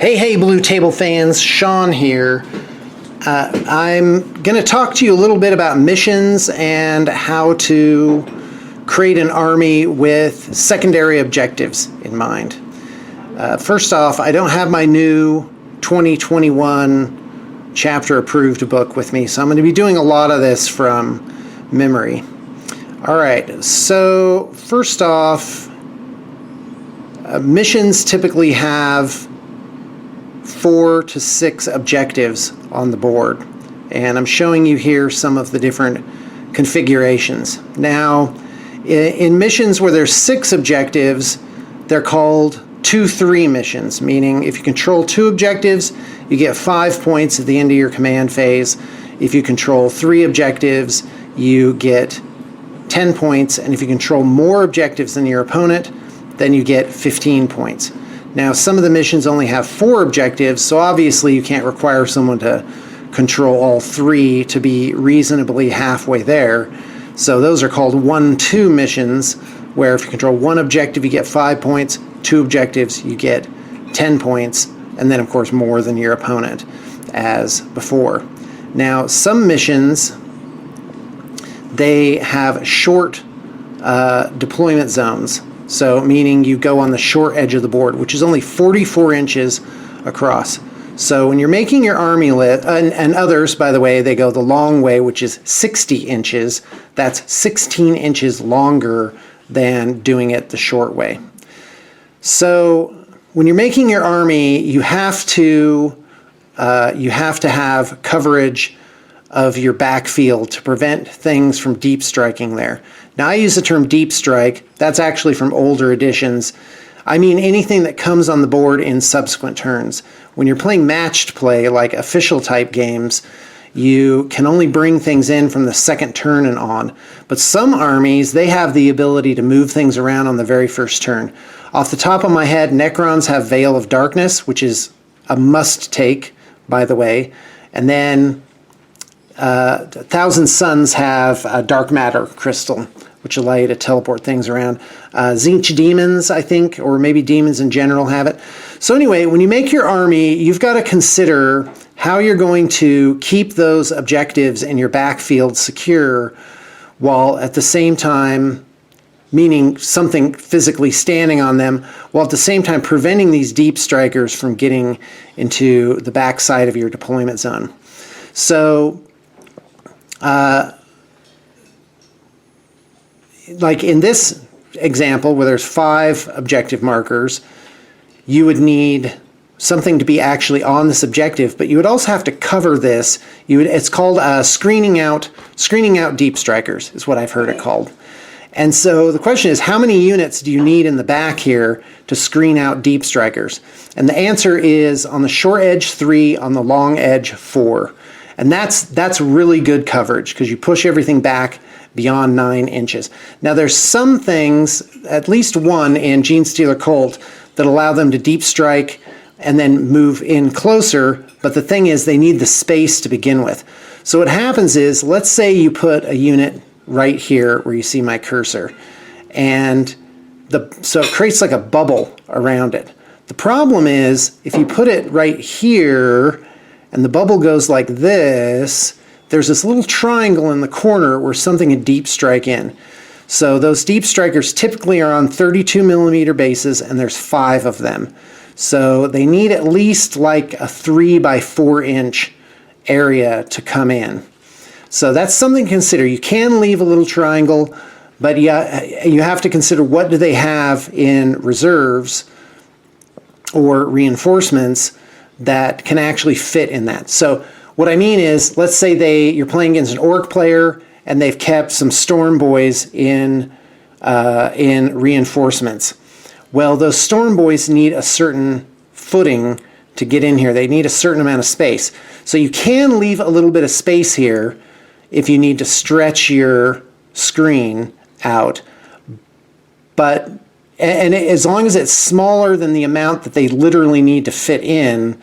Hey, Blue Table fans, Sean here. I'm going to talk to you a little bit about missions and how to create an army with secondary objectives in mind. First off, I don't have my new 2021 chapter approved book with me, so I'm going to be doing a lot of this from memory. All right, so first off, missions typically have 4 to 6 objectives on the board, and I'm showing you here some of the different configurations. Now, in missions where there's 6 objectives, they're called 2-3 missions, meaning if you control 2 objectives, you get 5 points at the end of your command phase. If you control 3 objectives, you get 10 points, and if you control more objectives than your opponent, then you get 15 points. Now, some of the missions only have 4 objectives, so obviously you can't require someone to control all 3 to be reasonably halfway there. So those are called 1-2 missions, where if you control 1 objective, you get 5 points, 2 objectives, you get 10 points, and then, of course, more than your opponent, as before. Now, some missions, they have short deployment zones. So meaning you go on the short edge of the board, which is only 44 inches across. So when you're making your army list, and others, by the way, they go the long way, which is 60 inches. That's 16 inches longer than doing it the short way. So when you're making your army, you have to have coverage of your backfield to prevent things from deep striking there. Now, I use the term deep strike. That's actually from older editions. I mean anything that comes on the board in subsequent turns. When you're playing matched play, like official type games, you can only bring things in from the second turn and on. But some armies, they have the ability to move things around on the very first turn. Off the top of my head, Necrons have Veil of Darkness, which is a must-take, by the way. And then Thousand Suns have a Dark Matter Crystal, which allow you to teleport things around. Tzeentch Demons, I think, or maybe Demons in general have it. So anyway, when you make your army, you've got to consider how you're going to keep those objectives in your backfield secure, while at the same time, meaning something physically standing on them, while at the same time preventing these deep strikers from getting into the backside of your deployment zone. So, like in this example where there's 5 objective markers, you would need something to be actually on this objective, but you would also have to cover this. It's called screening out deep strikers is what I've heard it called. And so the question is, how many units do you need in the back here to screen out deep strikers? And the answer is on the short edge 3, on the long edge 4. And that's really good coverage because you push everything back beyond 9 inches. Now there's some things, at least one in Genestealer Cult, that allow them to deep strike and then move in closer, but the thing is they need the space to begin with. So what happens is, let's say you put a unit right here where you see my cursor, and so it creates like a bubble around it. The problem is, if you put it right here, and the bubble goes like this, there's this little triangle in the corner where something can deep strike in. So those deep strikers typically are on 32 millimeter bases, and there's 5 of them. So they need at least like a 3 by 4 inch area to come in. So that's something to consider. You can leave a little triangle, but yeah, you have to consider what do they have in reserves or reinforcements that can actually fit in that. So what I mean is, let's say you're playing against an orc player and they've kept some storm boys in reinforcements. Well, those storm boys need a certain footing to get in here. They need a certain amount of space. So you can leave a little bit of space here if you need to stretch your screen out. But and as long as it's smaller than the amount that they literally need to fit in,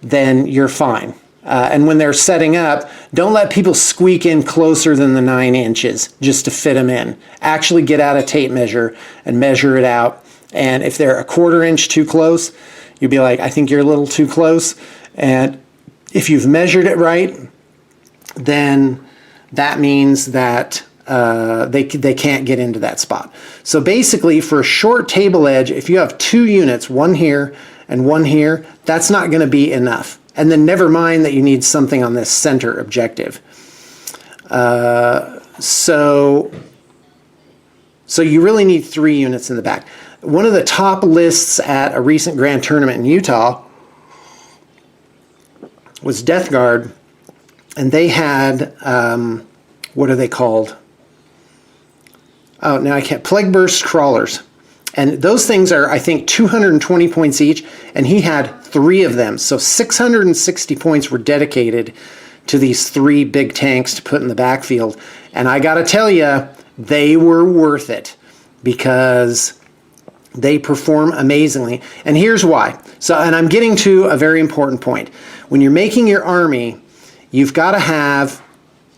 then you're fine. And when they're setting up, don't let people squeak in closer than the 9 inches just to fit them in. Actually get out a tape measure and measure it out. And if they're a 1/4 inch too close, You'd be like, I think you're a little too close. And if you've measured it right, then that means that they can't get into that spot. So basically, for a short table edge, if you have 2 units, one here and one here, that's not going to be enough. And then never mind that you need something on this center objective. So you really need 3 units in the back. One of the top lists at a recent grand tournament in Utah was Death Guard, and they had, what are they called? Oh, now I can't, Plague Burst Crawlers. And those things are, I think, 220 points each, and he had 3 of them. So 660 points were dedicated to these 3 big tanks to put in the backfield. And I gotta tell you, they were worth it because they perform amazingly. And here's why. And I'm getting to a very important point. When you're making your army, you've got to have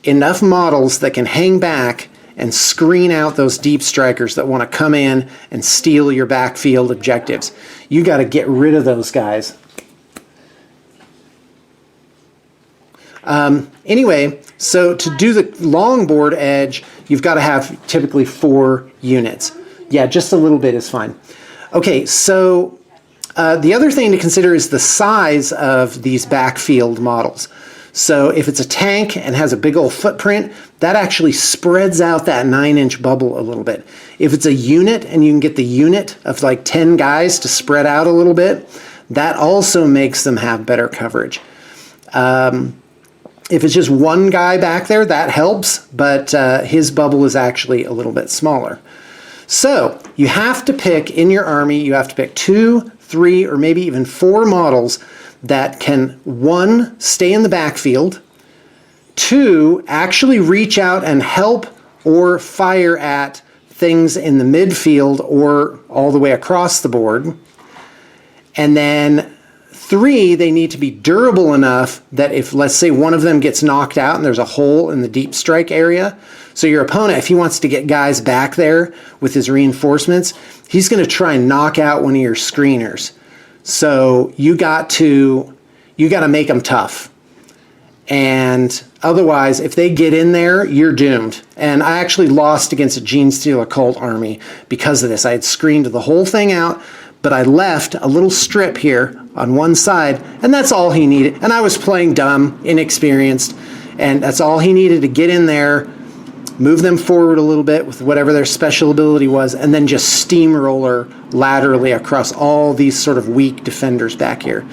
enough models that can hang back and screen out those deep strikers that want to come in and steal your backfield objectives. You got to get rid of those guys. Anyway, so to do the long board edge, you've got to have typically 4 units. Yeah, just a little bit is fine. Okay, so the other thing to consider is the size of these backfield models. So if it's a tank and has a big old footprint, that actually spreads out that 9-inch bubble a little bit. If it's a unit and you can get the unit of like 10 guys to spread out a little bit, that also makes them have better coverage. If it's just one guy back there, that helps, but his bubble is actually a little bit smaller. So you have to pick in your army, you have to pick 2, 3, or maybe even 4 models that can, 1, stay in the backfield, 2, actually reach out and help or fire at things in the midfield or all the way across the board, and then 3, they need to be durable enough that if, let's say, one of them gets knocked out and there's a hole in the deep strike area, so your opponent, if he wants to get guys back there with his reinforcements, he's going to try and knock out one of your screeners. So you got to make them tough. And otherwise, if they get in there, you're doomed. And I actually lost against a Gene Stealer cult army because of this. I had screened the whole thing out, but I left a little strip here on one side, and that's all he needed. And I was playing dumb, inexperienced, and that's all he needed to get in there, move them forward a little bit with whatever their special ability was, and then just steamroller laterally across all these sort of weak defenders back here.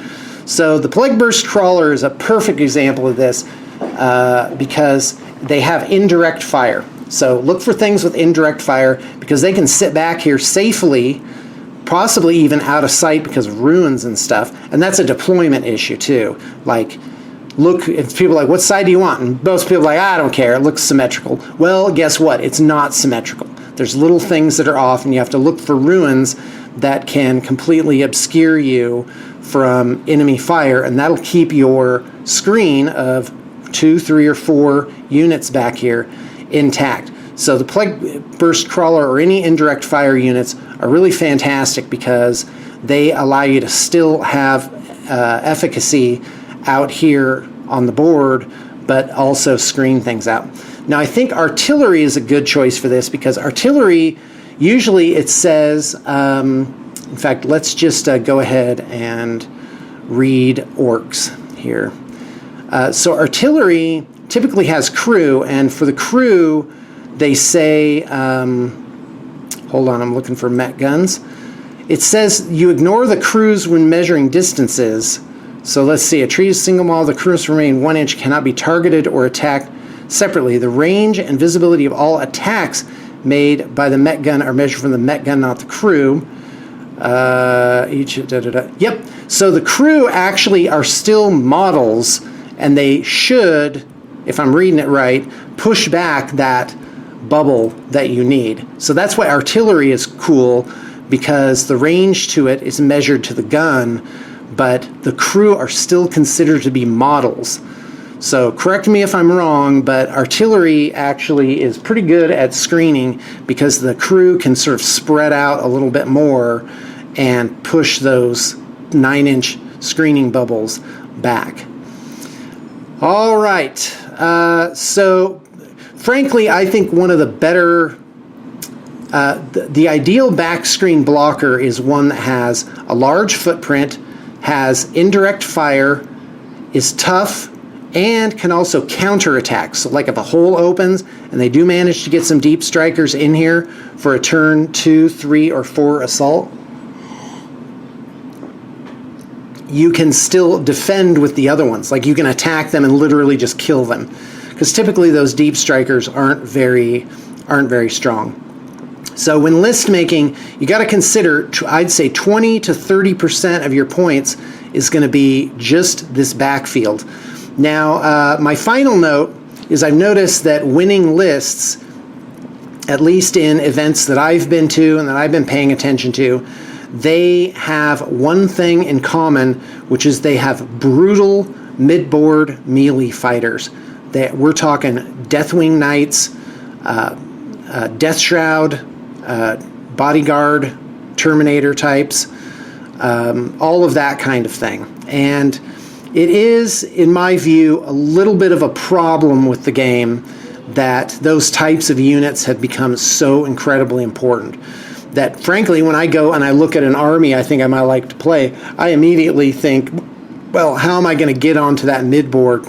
So the Plague Burst Crawler is a perfect example of this because they have indirect fire. So look for things with indirect fire because they can sit back here safely, possibly even out of sight because of ruins and stuff. And that's a deployment issue too. Like, look, if people are like, what side do you want? And most people are like, I don't care, it looks symmetrical. Well, guess what? It's not symmetrical. There's little things that are off, and you have to look for ruins that can completely obscure you from enemy fire, and that'll keep your screen of 2, 3, or 4 units back here intact. So the Plague Burst Crawler or any indirect fire units are really fantastic because they allow you to still have efficacy out here on the board, but also screen things out. Now, I think artillery is a good choice for this because artillery, usually it says, in fact, let's just go ahead and read orcs here. So artillery typically has crew, and for the crew, they say, hold on, I'm looking for met guns. It says you ignore the crews when measuring distances. So let's see, a treated single model, the crews remain 1 inch, cannot be targeted or attacked separately. The range and visibility of all attacks made by the Met gun are measured from the Met gun, not the crew. Yep. So the crew actually are still models, and they should, if I'm reading it right, push back that bubble that you need. So that's why artillery is cool, because the range to it is measured to the gun, but the crew are still considered to be models. So correct me if I'm wrong, but artillery actually is pretty good at screening because the crew can sort of spread out a little bit more and push those 9-inch screening bubbles back. All right, so frankly, I think one of the better, the ideal back screen blocker is one that has a large footprint, has indirect fire, is tough, and can also counterattack. So like if a hole opens and they do manage to get some deep strikers in here for a turn 2, 3, or 4 assault, you can still defend with the other ones. Like you can attack them and literally just kill them. Because typically those deep strikers aren't very strong. So when list making, you got to consider, I'd say 20 to 30% of your points is going to be just this backfield. Now, my final note is I've noticed that winning lists, at least in events that I've been to and that I've been paying attention to, they have one thing in common, which is they have brutal mid-board melee fighters. We're talking Deathwing Knights, Death Shroud, Bodyguard, Terminator types, all of that kind of thing. And it is, in my view, a little bit of a problem with the game that those types of units have become so incredibly important. That frankly, when I go and I look at an army I think I might like to play, I immediately think, well, how am I going to get onto that mid-board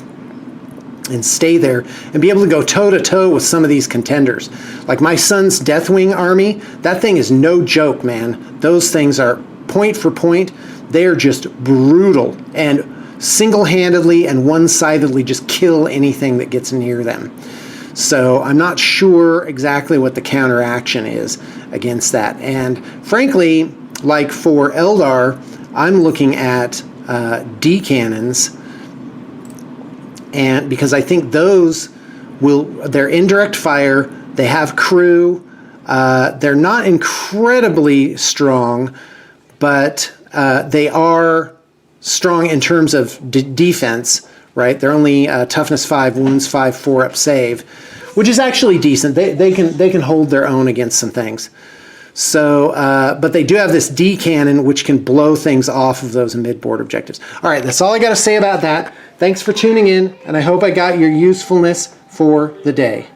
and stay there and be able to go toe-to-toe with some of these contenders? Like my son's Deathwing army, that thing is no joke, man. Those things are point for point. They are just brutal and single-handedly and one-sidedly just kill anything that gets near them. So I'm not sure exactly what the counteraction is against that. And frankly, like for Eldar, I'm looking at D-cannons, and because I think those they're indirect fire, they have crew, they're not incredibly strong, but they are strong in terms of defense, right? They're only toughness 5, wounds 5, 4 up save, which is actually decent. They can hold their own against some things. So, but they do have this D cannon, which can blow things off of those mid-board objectives. All right, that's all I got to say about that. Thanks for tuning in, and I hope I got your usefulness for the day.